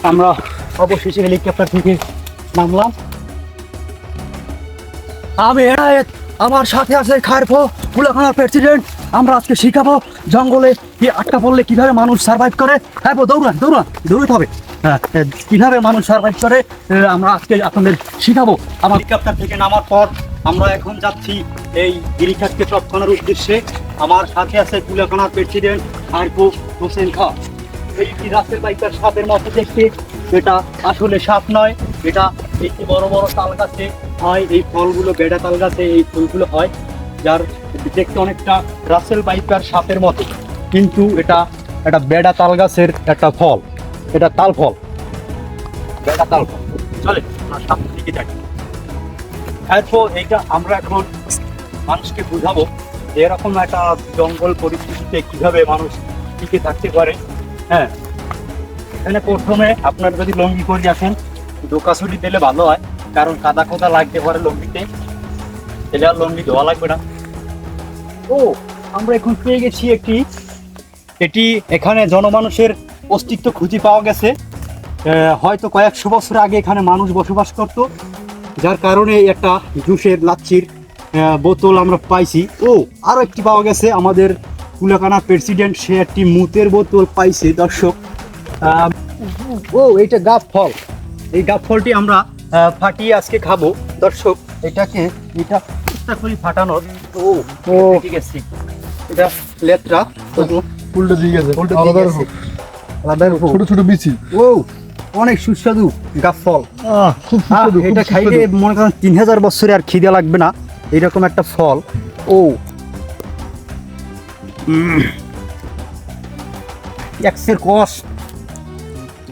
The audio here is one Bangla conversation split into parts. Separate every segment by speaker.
Speaker 1: আমরা অবশেষে হেলিকপ্টার থেকে নামলাম। আমি এনায়েত, আমার সাথে আছে খায়রফো, কুলাখানার প্রেসিডেন্ট। আমরা আজকে শিখাবো জঙ্গলে কি আটকা পড়লে কিভাবে মানুষ সার্ভাইভ করে। হ্যাঁ, দৌড়াতে হবে। হ্যাঁ, কিভাবে মানুষ সার্ভাইভ করে আমরা আজকে আপনাদের শিখাবো। আমার হেলিকপ্টার থেকে নামার পর আমরা এখন যাচ্ছি এই গিরিখাতকে টপকানোর উদ্দেশ্যে। আমার সাথে আছে কুলাখানার প্রেসিডেন্ট খায়রফো হোসেন খান। এই রাস্তার বাইকটার সাপের মতো দেখতে, এটা আসলে সাপ নয়, এটা একটি বড় বড় তাল গাছে হয়। এই ফলগুলো বেডা তাল গাছে এই ফুলগুলো হয়, যার দেখতে অনেকটা রাসেল বাইকার সাপের মতো, কিন্তু এটা একটা বেডা তাল গাছের একটা ফল। এটা তাল ফল, বেডা তাল ফল। চলে সামনের দিকে যাই। এরপর এইটা আমরা এখন মানুষকে বুঝাবো যে এরকম একটা জঙ্গল পরিস্থিতিতে কিভাবে মানুষ টিকে থাকতে পারে। হ্যাঁ, এখানে প্রথমে আপনার যদি লঙ্গি করে আসেন, ডোকাছুটি দিলে ভালো হয়, কারণ কাদা কোদা লাগতে পারে লঙ্গিতে, তাহলে আর লঙ্গি ধোয়া লাগবে না। ও, আমরা এখন পেয়ে গেছি এটি এখানে জনমানুষের অস্তিত্ব খুঁজে পাওয়া গেছে। হয়তো কয়েকশো বছর আগে এখানে মানুষ বসবাস করত, যার কারণে একটা জুসের লাচ্ছির বোতল আমরা পাইছি। ও, আরও একটি পাওয়া গেছে, আমাদের কুলাখানার প্রেসিডেন্ট সে একটি মুতের বোতল পাইছে দর্শক। ও, এইটা গাব ফল। এই গাব ফলটি আমরা ফাটিয়ে আজকে খাবো দর্শক। এটা চেষ্টা করি ফাটানোর। ও ঠিক আছে, এটা লেত্রা
Speaker 2: উল্টো দিকে গেছে,
Speaker 1: আলাদা
Speaker 2: ছোট ছোট বিচি।
Speaker 1: ও, অনেক সুস্বাদু গাব ফল।
Speaker 2: খুব সুস্বাদু,
Speaker 1: এটা খাইলে মনে করেন 3000 বছরে আর খিদে লাগবে না, এইরকম একটা ফল। ও, এক্সের কষ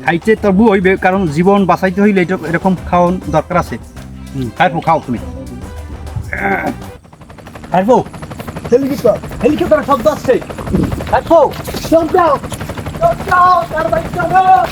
Speaker 1: খাইতে তবু হইবে, কারণ জীবন বাঁচাইতে হইলে এটা এরকম খাওয়ান দরকার আছে। খাইবো, খাও তুমি। খাইবো, হেলিকপ্টার শব্দ আসছে। খাইবো, শব্দ দাও, তার বাইক চালাও।